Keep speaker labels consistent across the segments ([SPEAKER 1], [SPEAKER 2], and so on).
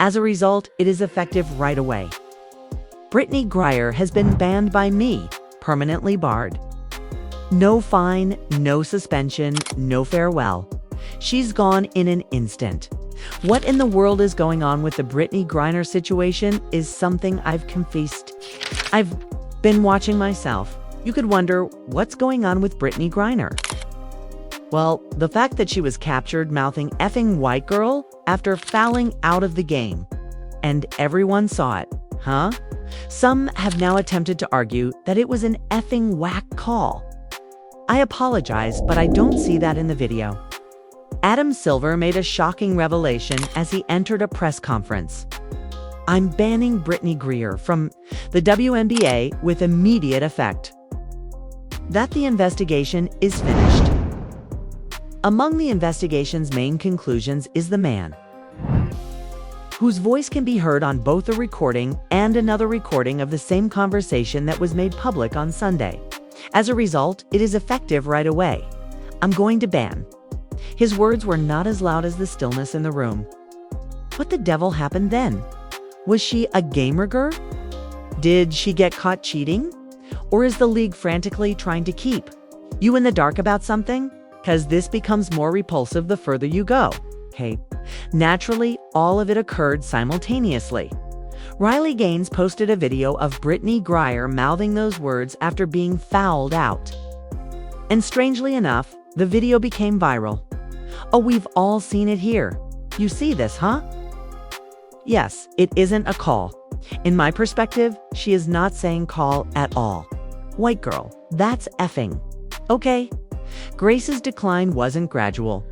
[SPEAKER 1] As a result, it is effective right away. Brittney Griner has been banned by me, permanently barred. No fine, no suspension, no farewell. She's gone in an instant. What in the world is going on with the Brittney Griner situation is something I've confessed. I've been watching myself. You could wonder, what's going on with Brittney Griner? Well, the fact that she was captured mouthing "effing white girl" after fouling out of the game. And everyone saw it, huh? Some have now attempted to argue that it was an effing whack call. I apologize, but I don't see that in the video. Adam Silver made a shocking revelation as he entered a press conference. "I'm banning Brittney Griner from the WNBA with immediate effect. That the investigation is finished." Among the investigation's main conclusions is the man, whose voice can be heard on both a recording and another recording of the same conversation that was made public on Sunday. As a result, it is effective right away. "I'm going to ban." His words were not as loud as the stillness in the room. What the devil happened then? Was she a game rigger? Did she get caught cheating? Or is the league frantically trying to keep you in the dark about something? Because this becomes more repulsive the further you go. Hey, naturally, all of it occurred simultaneously. Riley Gaines posted a video of Brittney Griner mouthing those words after being fouled out. And strangely enough, the video became viral. Oh, we've all seen it here. You see this, huh? Yes, it isn't a call. In my perspective, she is not saying call at all. White girl, that's effing. Okay. Grace's decline wasn't gradual.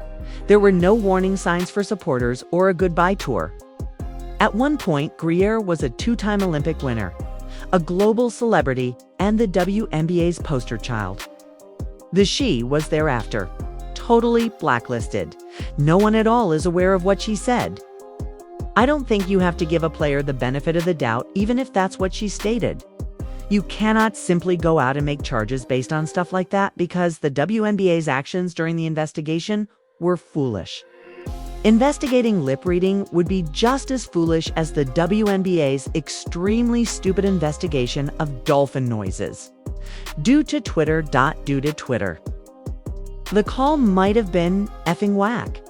[SPEAKER 1] There were no warning signs for supporters or a goodbye tour. At one point, Griner was a two-time Olympic winner, a global celebrity, and the WNBA's poster child. The she was thereafter totally blacklisted. No one at all is aware of what she said. I don't think you have to give a player the benefit of the doubt, even if that's what she stated. You cannot simply go out and make charges based on stuff like that because the WNBA's actions during the investigation were foolish. Investigating lip reading would be just as foolish as the WNBA's extremely stupid investigation of dolphin noises. Due to Twitter. The call might have been effing whack.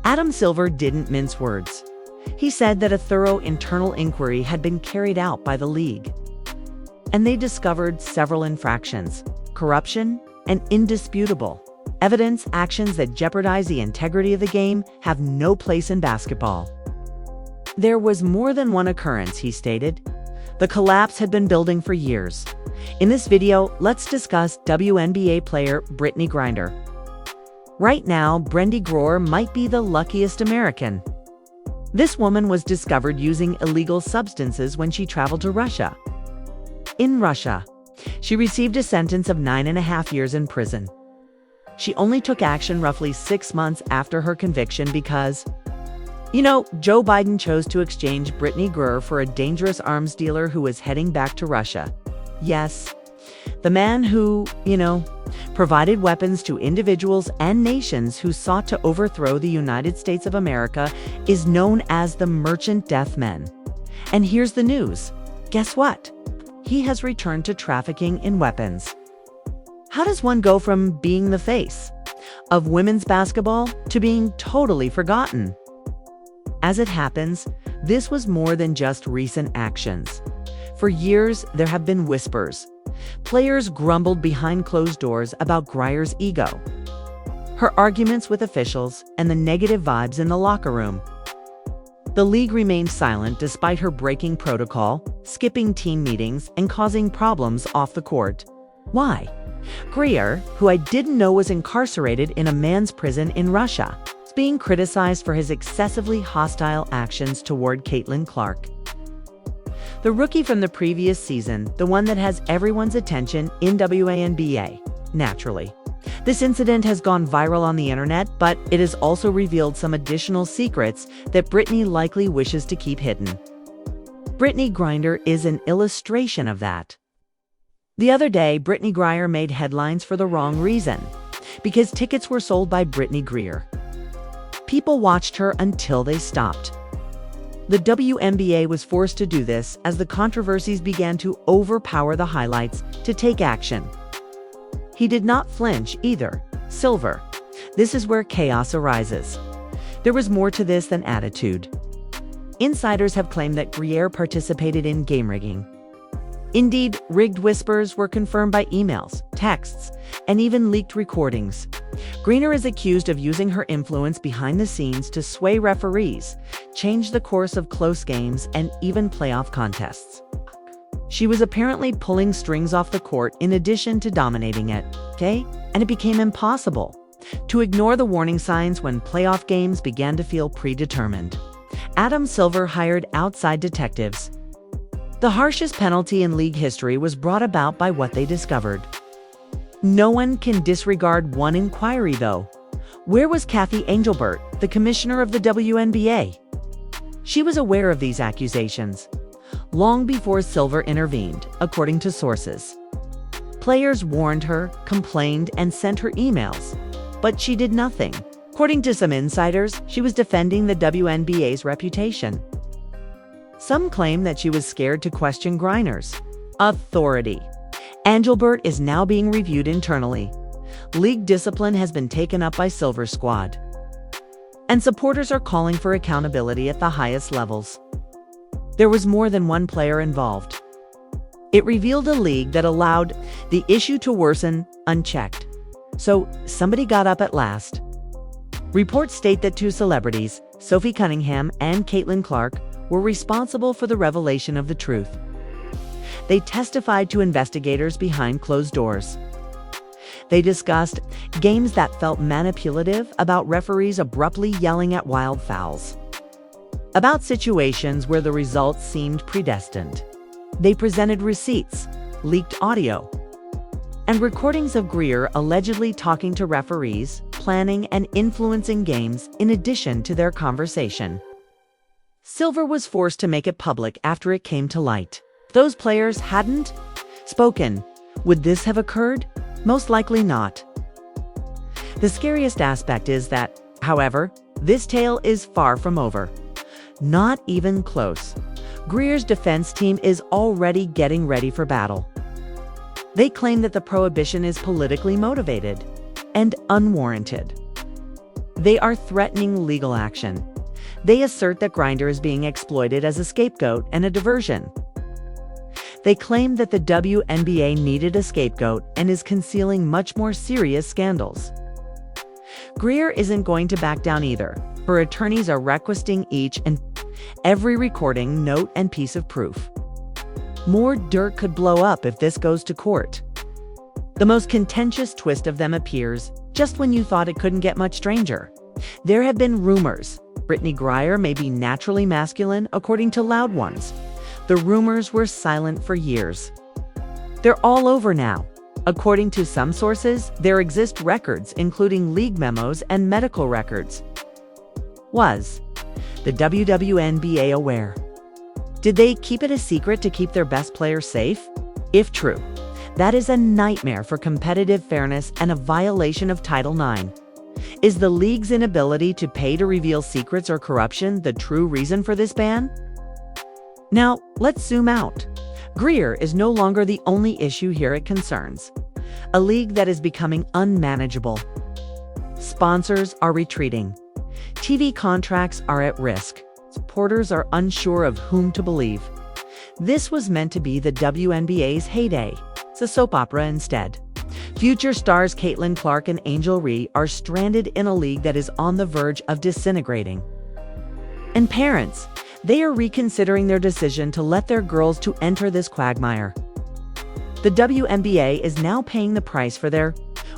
[SPEAKER 1] Adam Silver didn't mince words. He said that a thorough internal inquiry had been carried out by the league, and they discovered several infractions, corruption, and indisputable evidence actions that jeopardize the integrity of the game have no place in basketball. There was more than one occurrence, he stated. The collapse had been building for years. In this video, let's discuss WNBA player Brittney Griner. Right now, Brittney Griner might be the luckiest American. This woman was discovered using illegal substances when she traveled to Russia. In Russia, she received a sentence of 9.5 years in prison. She only took action roughly 6 months after her conviction because, Joe Biden chose to exchange Brittney Griner for a dangerous arms dealer who was heading back to Russia. Yes, the man who, provided weapons to individuals and nations who sought to overthrow the United States of America is known as the Merchant Death Men. And here's the news. Guess what? He has returned to trafficking in weapons. How does one go from being the face of women's basketball to being totally forgotten? As it happens, this was more than just recent actions. For years, there have been whispers. Players grumbled behind closed doors about Griner's ego, her arguments with officials, and the negative vibes in the locker room. The league remained silent despite her breaking protocol, skipping team meetings, and causing problems off the court. Why? Griner, who I didn't know was incarcerated in a man's prison in Russia, is being criticized for his excessively hostile actions toward Caitlin Clark, the rookie from the previous season, the one that has everyone's attention in WNBA. Naturally, this incident has gone viral on the internet, but it has also revealed some additional secrets that Brittney likely wishes to keep hidden. Brittney Griner is an illustration of that. The other day, Brittney Griner made headlines for the wrong reason, because tickets were sold by Brittney Griner. People watched her until they stopped. The WNBA was forced to do this as the controversies began to overpower the highlights to take action. He did not flinch either. Silver. This is where chaos arises. There was more to this than attitude. Insiders have claimed that Griner participated in game rigging. Indeed, rigged whispers were confirmed by emails, texts, and even leaked recordings. Griner is accused of using her influence behind the scenes to sway referees, change the course of close games, and even playoff contests. She was apparently pulling strings off the court in addition to dominating it, and it became impossible to ignore the warning signs when playoff games began to feel predetermined. Adam Silver hired outside detectives. The harshest penalty in league history was brought about by what they discovered. No one can disregard one inquiry, though. Where was Kathy Angelbert, the commissioner of the WNBA? She was aware of these accusations long before Silver intervened, according to sources. Players warned her, complained, and sent her emails, but she did nothing. According to some insiders, she was defending the WNBA's reputation. Some claim that she was scared to question Griner's authority. Angelbert is now being reviewed internally. League discipline has been taken up by Silver's squad. And supporters are calling for accountability at the highest levels. There was more than one player involved. It revealed a league that allowed the issue to worsen unchecked. So somebody got up at last. Reports state that two celebrities, Sophie Cunningham and Caitlin Clark, were responsible for the revelation of the truth. They testified to investigators behind closed doors. They discussed games that felt manipulative, about referees abruptly yelling at wild fouls, about situations where the results seemed predestined. They presented receipts, leaked audio, and recordings of Griner allegedly talking to referees, planning and influencing games in addition to their conversation. Silver was forced to make it public after it came to light. If those players hadn't spoken, would this have occurred? Most likely not. The scariest aspect is that, however, this tale is far from over. Not even close. Griner's defense team is already getting ready for battle. They claim that the prohibition is politically motivated and unwarranted. They are threatening legal action. They assert that Griner is being exploited as a scapegoat and a diversion. They claim that the WNBA needed a scapegoat and is concealing much more serious scandals. Griner isn't going to back down either. Her attorneys are requesting each and every recording, note, and piece of proof. More dirt could blow up if this goes to court. The most contentious twist of them appears just when you thought it couldn't get much stranger. There have been rumors Brittney Griner may be naturally masculine, according to loud ones. The rumors were silent for years. They're all over now. According to some sources, there exist records, including league memos and medical records. Was the WNBA aware? Did they keep it a secret to keep their best players safe? If true, that is a nightmare for competitive fairness and a violation of Title IX. Is the league's inability to pay to reveal secrets or corruption the true reason for this ban? Now, let's zoom out. Griner is no longer the only issue here it concerns. A league that is becoming unmanageable. Sponsors are retreating. TV contracts are at risk. Supporters are unsure of whom to believe. This was meant to be the WNBA's heyday. It's a soap opera instead. Future stars Caitlin Clark and Angel Reese are stranded in a league that is on the verge of disintegrating. And parents, they are reconsidering their decision to let their girls to enter this quagmire. The WNBA is now paying the price for their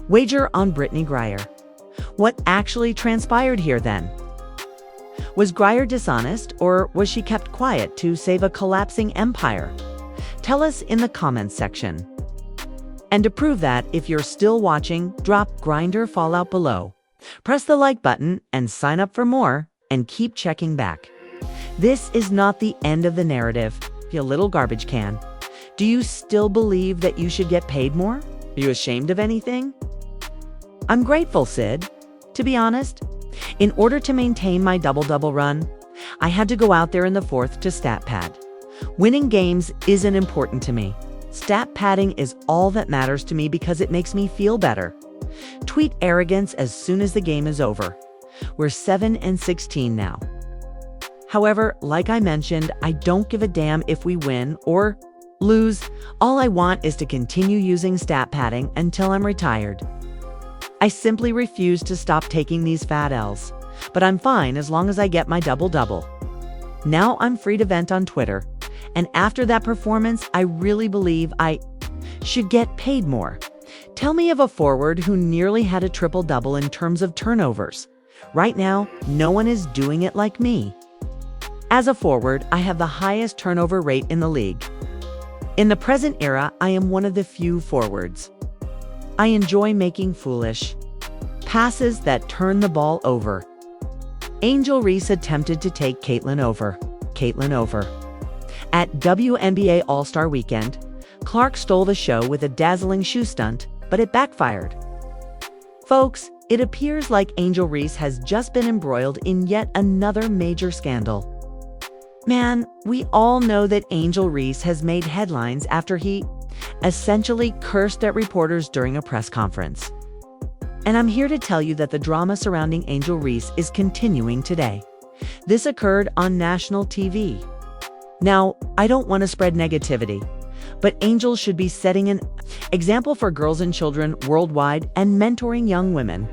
[SPEAKER 1] wager on Brittney Griner. What actually transpired here then? Was Griner dishonest, or was she kept quiet to save a collapsing empire? Tell us in the comments section. And to prove that, if you're still watching, drop Griner Fallout below. Press the like button and sign up for more, and keep checking back. This is not the end of the narrative, you little garbage can. Do you still believe that you should get paid more? Are you ashamed of anything? I'm grateful, Sid. To be honest, in order to maintain my double-double run, I had to go out there in the fourth to stat pad. Winning games isn't important to me. Stat padding is all that matters to me because it makes me feel better. Tweet arrogance as soon as the game is over. We're 7-16 now. However, like I mentioned, I don't give a damn if we win or lose. All I want is to continue using stat padding until I'm retired. I simply refuse to stop taking these fat L's, but I'm fine as long as I get my double-double. Now I'm free to vent on Twitter, and after that performance, I really believe I should get paid more. Tell me of a forward who nearly had a triple-double in terms of turnovers. Right now, no one is doing it like me. As a forward, I have the highest turnover rate in the league. In the present era, I am one of the few forwards. I enjoy making foolish passes that turn the ball over. Angel Reese attempted to take Caitlin over. At WNBA All-Star Weekend, Clark stole the show with a dazzling shoe stunt, but it backfired. Folks, it appears like Angel Reese has just been embroiled in yet another major scandal. Man, we all know that Angel Reese has made headlines after he essentially cursed at reporters during a press conference. And I'm here to tell you that the drama surrounding Angel Reese is continuing today. This occurred on national TV. Now, I don't want to spread negativity, but Angel should be setting an example for girls and children worldwide and mentoring young women.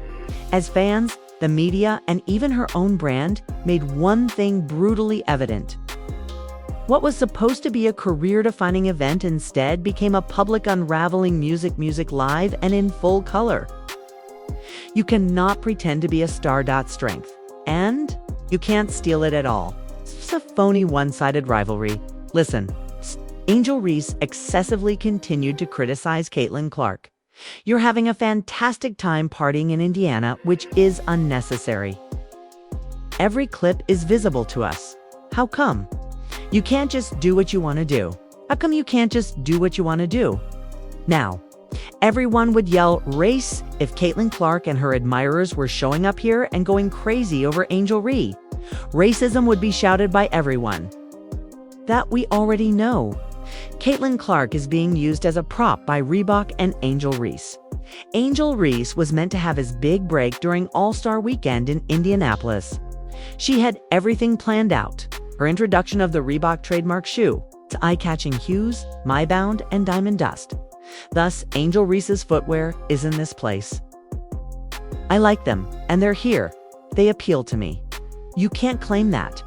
[SPEAKER 1] As fans, the media, and even her own brand made one thing brutally evident. What was supposed to be a career-defining event instead became a public unraveling music live and in full color. You cannot pretend to be a star. Strength. And you can't steal it at all. It's a phony one-sided rivalry. Listen, Angel Reese excessively continued to criticize Caitlin Clark. You're having a fantastic time partying in Indiana, which is unnecessary. Every clip is visible to us. How come? You can't just do what you want to do. How come you can't just do what you want to do? Now, everyone would yell race if Caitlin Clark and her admirers were showing up here and going crazy over Angel Reese. Racism would be shouted by everyone. That we already know. Caitlin Clark is being used as a prop by Reebok and Angel Reese. Angel Reese was meant to have his big break during All-Star Weekend in Indianapolis. She had everything planned out. Her introduction of the Reebok trademark shoe, its eye-catching hues, My-Bound, and Diamond Dust. Thus, Angel Reese's footwear is in this place. I like them, and they're here. They appeal to me. You can't claim that.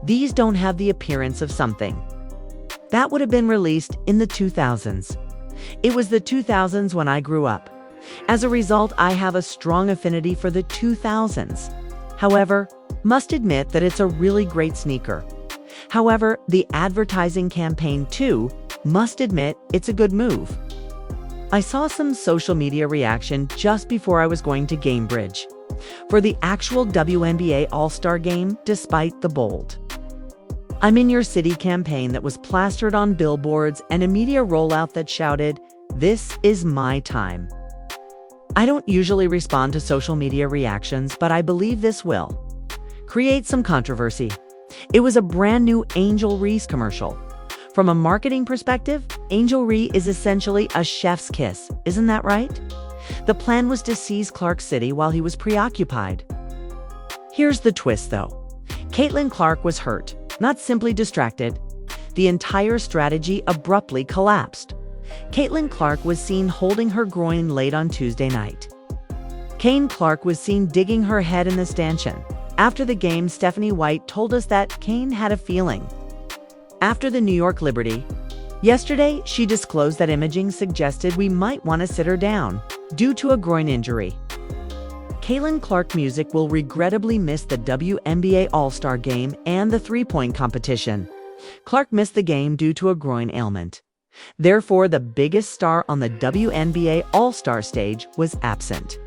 [SPEAKER 1] These don't have the appearance of something that would have been released in the 2000s. It was the 2000s when I grew up. As a result, I have a strong affinity for the 2000s. However, must admit that it's a really great sneaker. However, the advertising campaign too, must admit it's a good move. I saw some social media reaction just before I was going to Gamebridge for the actual WNBA All-Star game, despite the bold "I'm in your city" campaign that was plastered on billboards and a media rollout that shouted, "This is my time." I don't usually respond to social media reactions, but I believe this will create some controversy. It was a brand new Angel Reese commercial. From a marketing perspective, Angel Reese is essentially a chef's kiss, isn't that right? The plan was to seize Clark City while he was preoccupied. Here's the twist though. Caitlin Clark was hurt, not simply distracted. The entire strategy abruptly collapsed. Caitlin Clark was seen holding her groin late on Tuesday night. Kane Clark was seen digging her head in the stanchion. After the game, Stephanie White told us that Kane had a feeling. After the New York Liberty, yesterday she disclosed that imaging suggested we might want to sit her down due to a groin injury. Caitlin Clark Music will regrettably miss the WNBA All-Star Game and the three-point competition. Clark missed the game due to a groin ailment. Therefore, the biggest star on the WNBA All-Star stage was absent.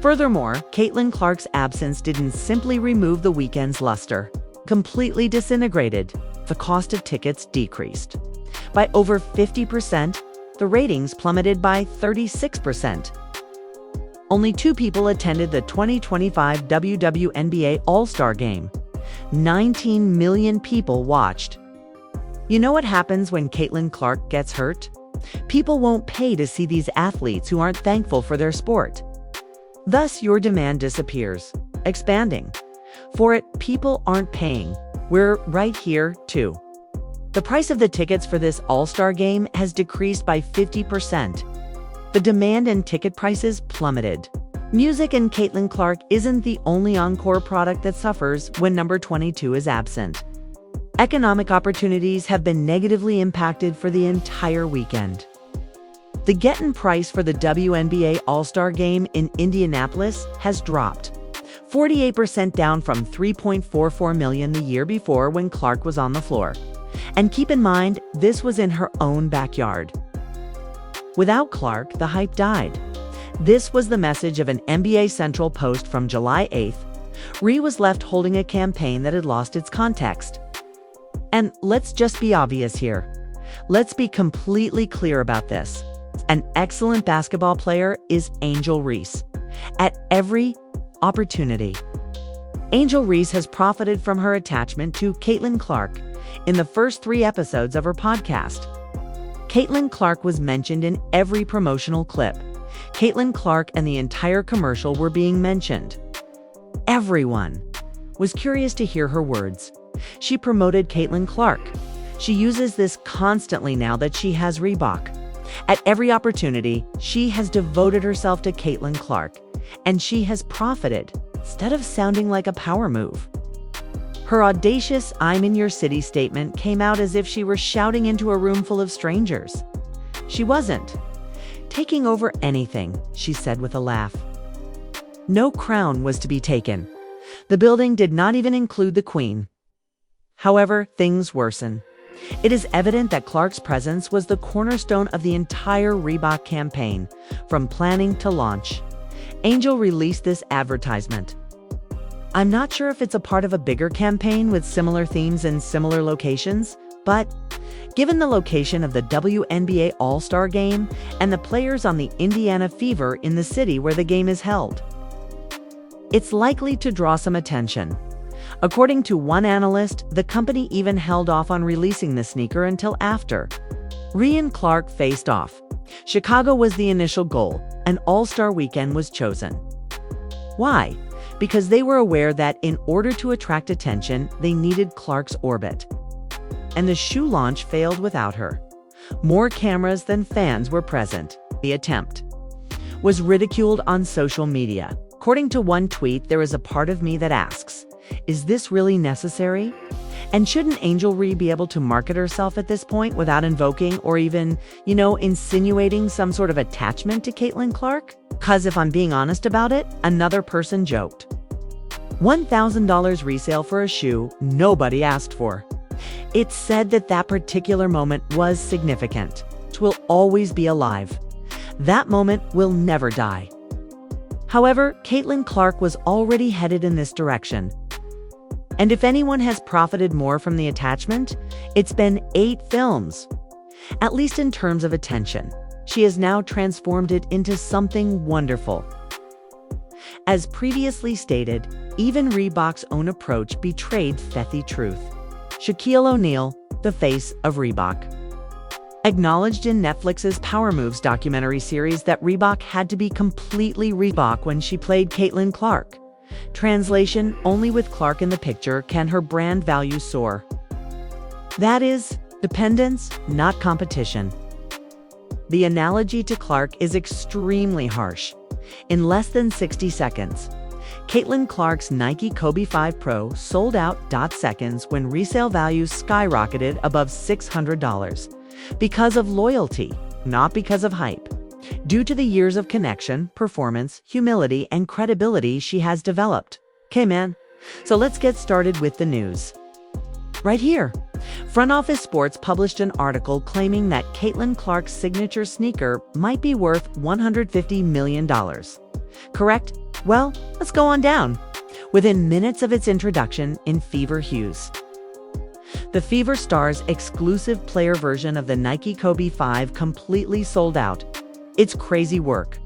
[SPEAKER 1] Furthermore, Caitlin Clark's absence didn't simply remove the weekend's luster. Completely disintegrated. The cost of tickets decreased by over 50%. The ratings plummeted by 36%. Only 2 people attended the 2025 WNBA All-Star Game. 19 million people watched. You know what happens when Caitlin Clark gets hurt? People won't pay to see these athletes who aren't thankful for their sport. Thus, your demand disappears, expanding. For it, people aren't paying. We're right here, too. The price of the tickets for this All-Star game has decreased by 50%. The demand and ticket prices plummeted. Music and Caitlin Clark isn't the only encore product that suffers when number 22 is absent. Economic opportunities have been negatively impacted for the entire weekend. The get-in price for the WNBA All-Star Game in Indianapolis has dropped, 48% down from $3.44 million the year before when Clark was on the floor. And keep in mind, this was in her own backyard. Without Clark, the hype died. This was the message of an NBA Central post from July 8th. Ree was left holding a campaign that had lost its context. And let's just be obvious here. Let's be completely clear about this. An excellent basketball player is Angel Reese. At every opportunity, Angel Reese has profited from her attachment to Caitlin Clark in the first 3 episodes of her podcast. Caitlin Clark was mentioned in every promotional clip. Caitlin Clark and the entire commercial were being mentioned. Everyone was curious to hear her words. She promoted Caitlin Clark. She uses this constantly now that she has Reebok. At every opportunity, she has devoted herself to Caitlin Clark, and she has profited instead of sounding like a power move. Her audacious "I'm in your city" statement came out as if she were shouting into a room full of strangers. She wasn't taking over anything, she said with a laugh. No crown was to be taken. The building did not even include the Queen. However, things worsen. It is evident that Clark's presence was the cornerstone of the entire Reebok campaign, from planning to launch. Angel released this advertisement. I'm not sure if it's a part of a bigger campaign with similar themes and similar locations, but given the location of the WNBA All-Star Game and the players on the Indiana Fever in the city where the game is held, it's likely to draw some attention. According to one analyst, the company even held off on releasing the sneaker until after Ree and Clark faced off. Chicago was the initial goal, and All-Star Weekend was chosen. Why? Because they were aware that in order to attract attention, they needed Clark's orbit. And the shoe launch failed without her. More cameras than fans were present. The attempt was ridiculed on social media. According to one tweet, there is a part of me that asks, is this really necessary? And shouldn't Angel Ree be able to market herself at this point without invoking or even, insinuating some sort of attachment to Caitlin Clark? Because if I'm being honest about it, another person joked. $1,000 resale for a shoe nobody asked for. It's said that that particular moment was significant. It will always be alive. That moment will never die. However, Caitlin Clark was already headed in this direction. And if anyone has profited more from the attachment, it's been 8 films. At least in terms of attention, she has now transformed it into something wonderful. As previously stated, even Reebok's own approach betrayed the truth. Shaquille O'Neal, the face of Reebok, acknowledged in Netflix's Power Moves documentary series that Reebok had to be completely Reebok when she played Caitlin Clark. Translation: only with Clark in the picture can her brand value soar. That is, dependence, not competition. The analogy to Clark is extremely harsh. In less than 60 seconds, Caitlin Clark's Nike Kobe 5 Pro sold out seconds when resale values skyrocketed above $600. Because of loyalty, not because of hype. Due to the years of connection, performance, humility, and credibility she has developed. Okay, man. So let's get started with the news. Right here. Front Office Sports published an article claiming that Caitlin Clark's signature sneaker might be worth $150 million. Correct? Well, let's go on down. Within minutes of its introduction in Fever hues, the Fever Stars exclusive player version of the Nike Kobe 5 completely sold out. It's crazy work.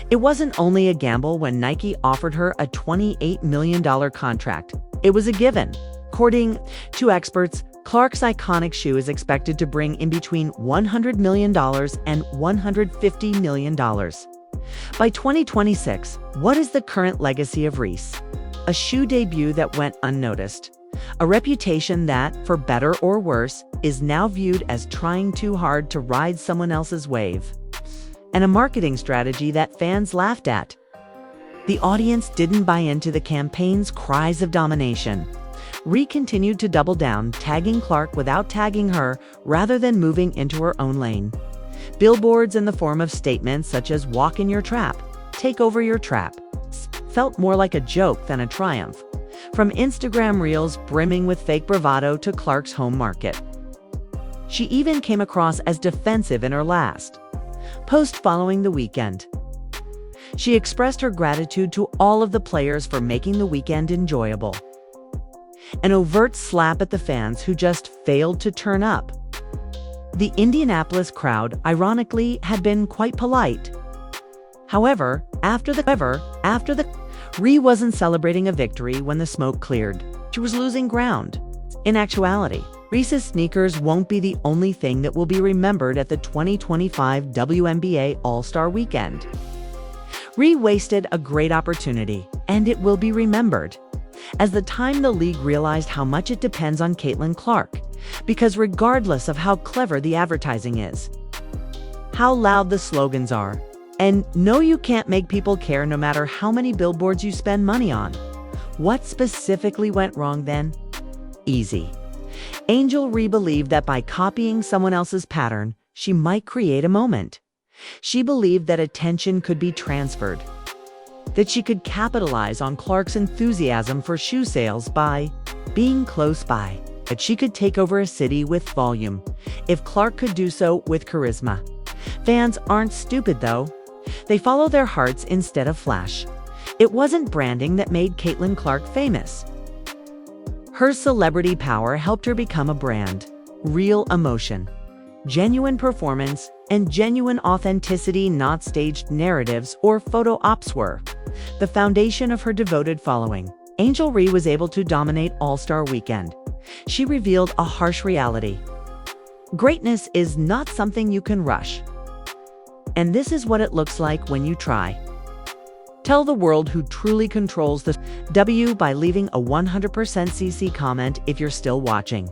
[SPEAKER 1] It wasn't only a gamble when Nike offered her a $28 million contract. It was a given. According to experts, Clark's iconic shoe is expected to bring in between $100 million and $150 million. By 2026, what is the current legacy of Reese? A shoe debut that went unnoticed. A reputation that, for better or worse, is now viewed as trying too hard to ride someone else's wave. And a marketing strategy that fans laughed at. The audience didn't buy into the campaign's cries of domination. Rhee continued to double down, tagging Clark without tagging her, rather than moving into her own lane. Billboards in the form of statements such as "walk in your trap," "take over your trap," felt more like a joke than a triumph. From Instagram reels brimming with fake bravado to Clark's home market. She even came across as defensive in her last post following the weekend. She expressed her gratitude to all of the players for making the weekend enjoyable. An overt slap at the fans who just failed to turn up. The Indianapolis crowd, ironically, had been quite polite. However, after the Rhee wasn't celebrating a victory when the smoke cleared. She was losing ground. In actuality, Reese's sneakers won't be the only thing that will be remembered at the 2025 WNBA All-Star Weekend. Rhee wasted a great opportunity, and it will be remembered as the time the league realized how much it depends on Caitlin Clark, because regardless of how clever the advertising is, how loud the slogans are, and no, you can't make people care no matter how many billboards you spend money on. What specifically went wrong then? Easy. Angel Rhee believed that by copying someone else's pattern, she might create a moment. She believed that attention could be transferred, that she could capitalize on Clark's enthusiasm for shoe sales by being close by, that she could take over a city with volume, if Clark could do so with charisma. Fans aren't stupid, though. They follow their hearts instead of flash. It wasn't branding that made Caitlin Clark famous. Her celebrity power helped her become a brand. Real emotion, genuine performance, and genuine authenticity, not staged narratives or photo ops, were the foundation of her devoted following. Angel Rhee was able to dominate All-Star Weekend. She revealed a harsh reality. Greatness is not something you can rush. And this is what it looks like when you try. Tell the world who truly controls the W by leaving a 100% CC comment if you're still watching.